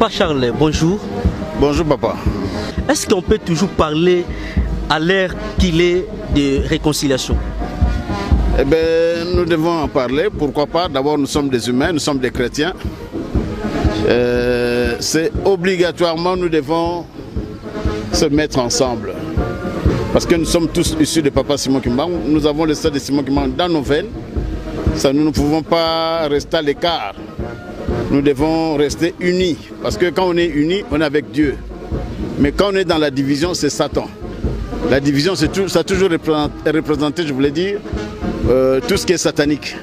Papa Charles, bonjour. Bonjour papa. Est-ce qu'on peut toujours parler à l'ère qu'il est de réconciliation? Eh bien, nous devons en parler. Pourquoi pas? D'abord, nous sommes des humains, nous sommes des chrétiens. C'est obligatoirement, nous devons se mettre ensemble. Parce que nous sommes tous issus de Papa Simon Kimbangu. Nous avons le sang de Simon Kimbangu dans nos veines. Ça, nous ne pouvons pas rester à l'écart. Nous devons rester unis. Parce que quand on est unis, on est avec Dieu. Mais quand on est dans la division, c'est Satan. La division, ça a toujours représenté, je voulais dire, tout ce qui est satanique.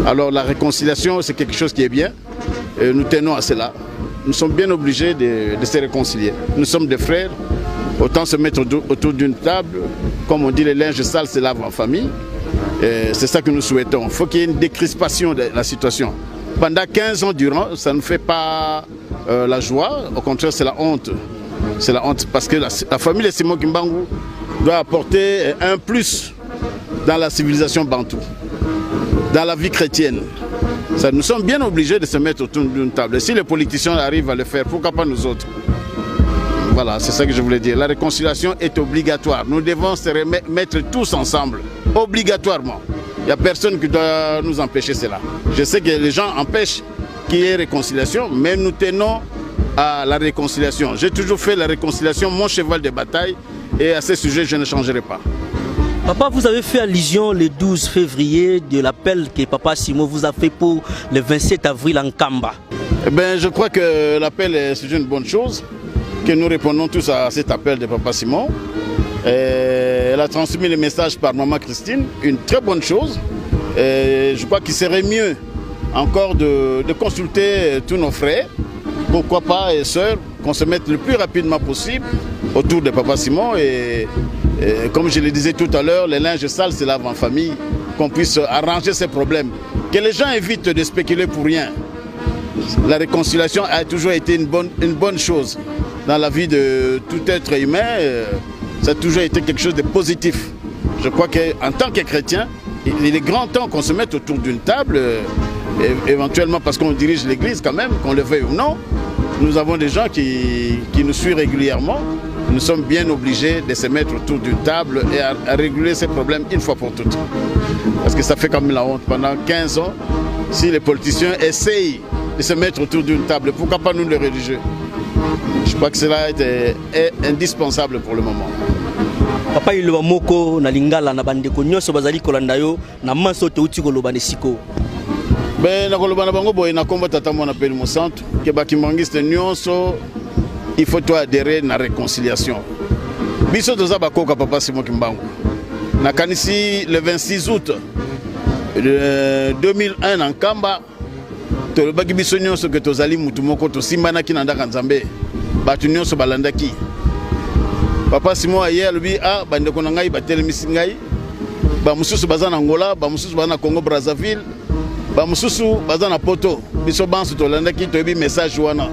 Alors la réconciliation, c'est quelque chose qui est bien. Et nous tenons à cela. Nous sommes bien obligés de se réconcilier. Nous sommes des frères. Autant se mettre autour d'une table. Comme on dit, les linges sales se lavent en famille. C'est ça que nous souhaitons. Il faut qu'il y ait une décrispation de la situation. Pendant 15 ans durant, ça ne fait pas la joie. Au contraire, c'est la honte. C'est la honte parce que la famille de Simon Kimbangu doit apporter un plus dans la civilisation bantou, dans la vie chrétienne. Ça, nous sommes bien obligés de se mettre autour d'une table. Et si les politiciens arrivent à le faire, pourquoi pas nous autres? Voilà, c'est ça que je voulais dire. La réconciliation est obligatoire. Nous devons se mettre tous ensemble, obligatoirement. Il n'y a personne qui doit nous empêcher cela. Je sais que les gens empêchent qu'il y ait réconciliation, mais nous tenons à la réconciliation. J'ai toujours fait la réconciliation mon cheval de bataille et à ce sujet, je ne changerai pas. Papa, vous avez fait allusion le 12 février de l'appel que Papa Simon vous a fait pour le 27 avril en Kamba. Eh bien, je crois que l'appel, c'est une bonne chose, que nous répondons tous à cet appel de Papa Simon. Elle a transmis le message par Maman Christine, une très bonne chose. Je crois qu'il serait mieux encore de consulter tous nos frères, pourquoi pas et sœurs, qu'on se mette le plus rapidement possible autour de Papa Simon et comme je le disais tout à l'heure, les linges sales se lavent en famille, qu'on puisse arranger ces problèmes. Que les gens évitent de spéculer pour rien. La réconciliation a toujours été une bonne chose dans la vie de tout être humain. Ça a toujours été quelque chose de positif. Je crois qu'en tant que chrétien, il est grand temps qu'on se mette autour d'une table, éventuellement parce qu'on dirige l'église quand même, qu'on le veuille ou non. Nous avons des gens qui nous suivent régulièrement. Nous sommes bien obligés de se mettre autour d'une table et à réguler ces problèmes une fois pour toutes. Parce que ça fait comme la honte. Pendant 15 ans, si les politiciens essayent de se mettre autour d'une table, pourquoi pas nous les religieux? Je crois que cela est indispensable pour le moment. Papa il va moko na lingala na bandeko nyonso bazali kolanda yo na manso te uti koloba ne siko. Ben na koloba na bango boy na komba tata mona peli mo centre ke bakimangiste nyonso il faut toi adhérer à la réconciliation. Biso toza bakoka Papa Simon Kimbangu. Na kanisi le 26 août 2001 en Kamba to baki biso nyonso ke tozali mutu moko to simbana ki na ndaka nzambe. Batu nyonso balandaki. Papa Simon aye lobi bandeko na ngai batelemisi ngai. Ba mususu baza na Angola, ba mususu baza na Congo Brazzaville, ba mususu baza na Poto. Biso banso tolandaki to yebi message wana.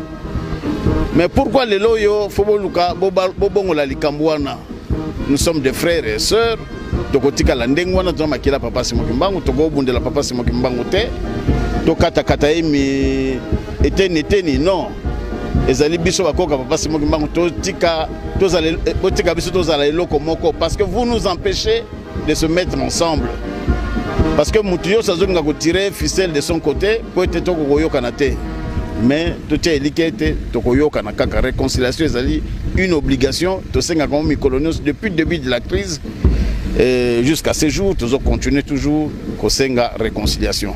Mais pourquoi les loyaux, nous sommes des frères et sœurs. Tokotika la ndengwana to makila Papa Simon Kimbangu, toko bundela Papa Simon Kimbangu te. Tokata kata emi eteni non. Ezali biso bakoka Papa Simon Kimbangu totika biso tozala eloko moko parce que vous nous empêchez de se mettre ensemble. Parce que Moutio sazolinga ko tirer ficelle de son côté pour être toko koyoka na te. Mais tout est liquide, la réconciliation est une obligation. Depuis le début de la crise jusqu'à ce jour, nous continuons toujours à la réconciliation.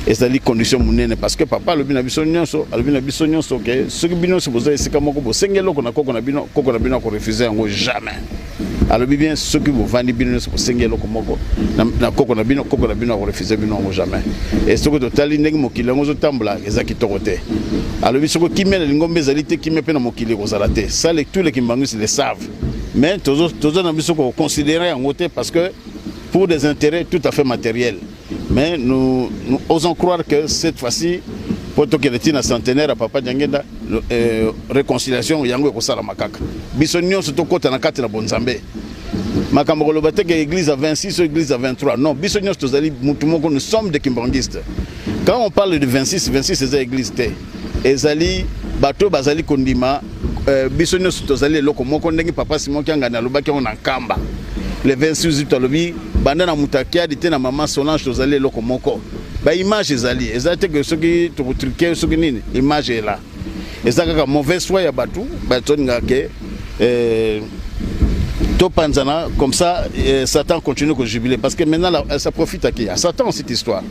Et c'est la condition parce que papa le bien jamais. Alors bien ceux qui vous vendent bien pour singuler comme moko na koko na bino refuser bino jamais et ce que totali ndenge mokili ngo zotambula ezaki torote alors biso ko kimela lingombe zalité kimepe na mokili ko zalate ça les tous les Kimbangu le savent mais tozo na biso ko considérer en côté parce que pour des intérêts tout à fait matériels mais nous osons croire que cette fois-ci pour que le tina centenaire à Papa Diangenda réconciliation yango ko sala makaka biso nyonso to kota na kati na bonzambe makambo kolobate que l'église à 26 ou l'église à 23 non biso nyonso tozali mutu moko nous sommes des kimbanguistes quand on parle de 26 c'est l'église té ezali bato bazali kondima biso nyonso tozali eloko moko ndenge papa Simon Kiangani alobaki on nkamba le 26 août alobi banda na mutakiadi te na mama Solange tozali eloko moko ba image ezali te que soki tokotruke soki nini image est là eza kaka mauvaise foi ya bato batoninga ke to panzana comme ça Satan continue de jubiler parce que maintenant là, ça profite à qui? À Satan cette histoire.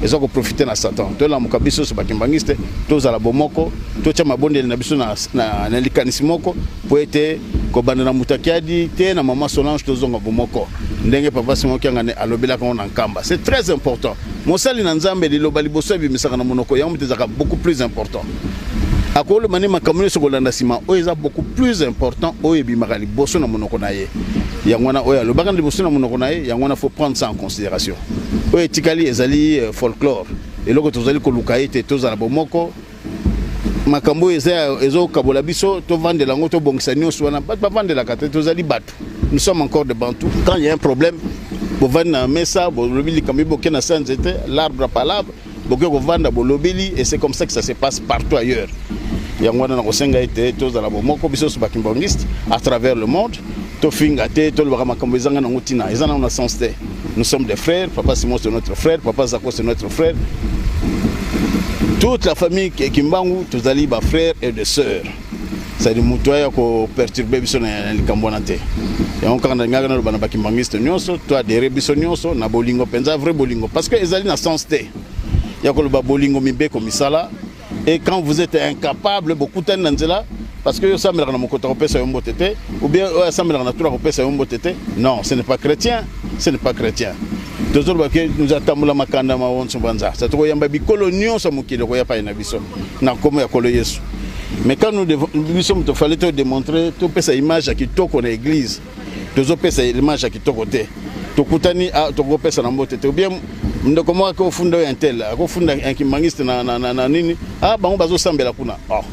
Ils ont profité à Satan. To la mukabiso so bakimbangiste, to za la bomoko, to cha mabonde na biso na likanisimoko pour être ko banda na mutakiadi te na mama Solange to zonga bomoko. Ndenge papa Simon Kiangani alobela ko na nkamba. C'est très important. Mosali na nzambe liloba liboso bimisaka na monoko ya mutezaka beaucoup plus important. Akolo mani makamune sokolanda sima oza beaucoup plus important oyebi makali boso na monoko na ye yangwana oya le bakandi boso na monoko na ye yangwana faut prendre ça en considération oye tikali ezali folklore eloko tozali koluka ete tozala bomoko makambo ezo kabola biso to vendre lango to bongisa nyonso wana ba vendre la kate tozali batu nous sommes encore de bantu quand il y a un problème bo vendre mesa bo lobili kambi bo kena sanzete l'arbre par l'arbre bo ko vendre bo lobili et c'est comme ça que ça se passe partout ailleurs. Yangwana na kosenga ete tozala bomoko biso so bakimbangiste à travers le monde to finga te to lobaka makambo ezanga na ngutina ezana na sens te nous sommes des frères papa Simon c'est notre frère papa Zako c'est notre frère toute la famille Kimbangu tozali ba frères et des sœurs c'est du mutoya ko perturber biso na likambona te yango kanga ngaka na lobana bakimbangiste nyonso to adhérer biso nyonso na bolingo penza vrai bolingo parce que ezali na sens te yakolo ba bolingo mibe ko misala. Et quand vous êtes incapable, beaucoup de temps, parce que ça me l'a ou bien ça me l'a non, ce n'est pas chrétien, ce n'est pas chrétien. Nous attendons la makanda ma on banza. Ça trouve yamba bikolo nyon sa mukile ko ya pa na biso. Na komo ya kolo Yesu. Mais quand nous sommes il fallait te démontrer tout pesa image qui toko na église. Tozo pesa image qui toko te. Tokutani a toko pesa na mbote te. Ou bien ndoko mo ko funda intel, ko funda enkimangiste na nini. Ah bango bazo sambela kuna. Oh.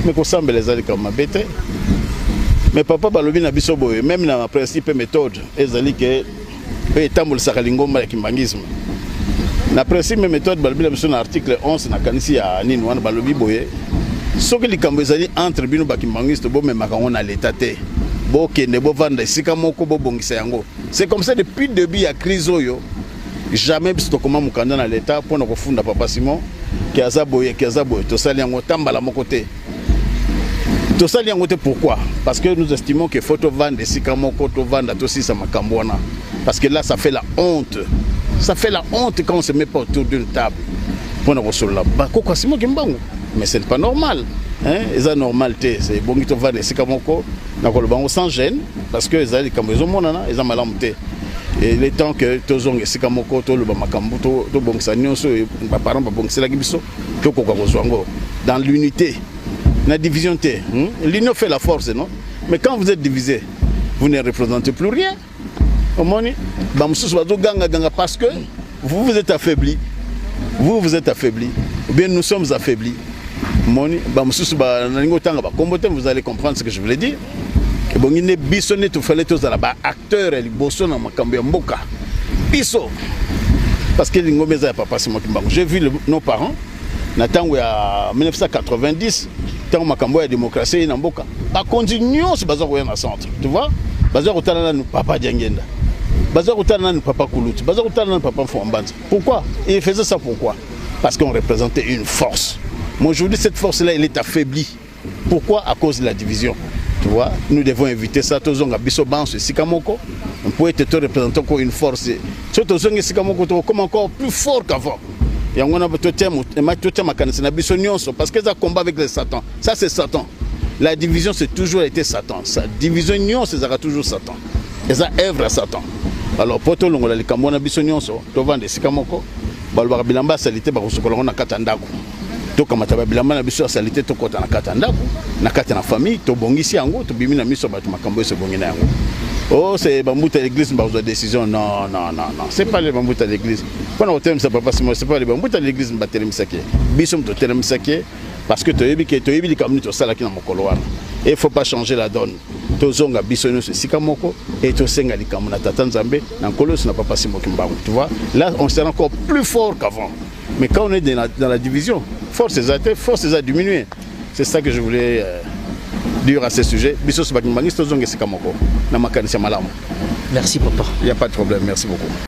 Mais ko sambela ezali kama bete. Mais papa balobi na biso boye même na principe méthode ezali ke etambul sakalingomba ya kimbangisme. Na principe méthode balobi na biso na article 11 na kanisi ya nini wana balobi boye. Soki likambo ezali entre bino bakimbangiste bo memaka ngona l'état te. Bo kende bo vanda sika moko bo bongisa yango. C'est comme ça depuis le début ya crise oyo. Jamais biso comment mukanda na l'état pour na kofunda papa Simon ki azaboye to sali yango tambala moko te. To sali yango te pourquoi? Parce que nous estimons que faut to vendre sika moko to vanda to sisa makambo wana. Parce que là ça fait la honte. Ça fait la honte quand on se met pas autour d'une table. Pour na kosola ba ko Simon Kimbangu. Mais c'est pas normal. Hein? C'est normal c'est bon to vendre sika moko na ko bango sans gêne parce que ezali kambo ezomonana eza malamu te. Et le temps que tozonge sika moko to loba makambo to bongisa nyonso ba parents ba bongisela biso to ko kozwango dans l'unité la division t l'union fait la force non mais quand vous êtes divisé vous ne représentez plus rien au moni ba mususu bazo ganga parce que vous êtes affaibli vous êtes affaibli ou bien nous sommes affaiblis moni ba mususu ba nalingo tanga ba kombote vous allez comprendre ce que je voulais dire. Bon, il est bisonné tout fallait tous à acteur et bosso dans ma cambia mboka. Biso. Parce que l'ingomeza papa Simon Kimbangu. J'ai vu nos parents. Nathan en 1990, tant ma cambo ya démocratie na mboka. Ba continuons ce bazar au centre. Tu vois? Bazar au talana nous papa Diangenda. Bazar au talana nous papa Koulouti. Bazar au talana nous papa Fouambanza. Pourquoi? Il faisait ça pourquoi? Parce qu'on représentait une force. Mais aujourd'hui cette force là elle est affaiblie. Pourquoi? À cause de la division. Tu vois, nous devons éviter ça. Tozonga biso banso sikamoko. On peut être représentant encore une force. Surtout tozonga sikamoko comme encore plus fort qu'avant. Et on a parce que ça combat avec les Satan. Ça c'est Satan. La division c'est toujours été Satan. Sa division c'est toujours Satan. Et ça œuvre à Satan. Alors pour tout le monde les Cambona bisonionso, to vendre sikamoko. Balba bilamba salité ba kosokola na katandako. To kamata bilamba na biso salité to kota na katandako. Na kati na famille to bongisi yango to bimi na miso batu makambo se bongi na yango. Oh c'est bambuta l'église ba zo décision non, c'est pas les bambuta l'église. Quand on t'aime ça papa c'est pas les bambuta l'église ba telemisake. Biso to telemisake parce que to yebi kamni to sala kina mokolo wana. Et il faut pas changer la donne. To zonga biso no sikamoko et to senga likamu na tata Nzambe na kolos na papa Simon Kimbangu, tu vois? Là on sera encore plus fort qu'avant. Mais quand on est dans la division, force a diminué. C'est ça que je voulais dire à ce sujet. Merci papa. Il n'y a pas de problème, merci beaucoup.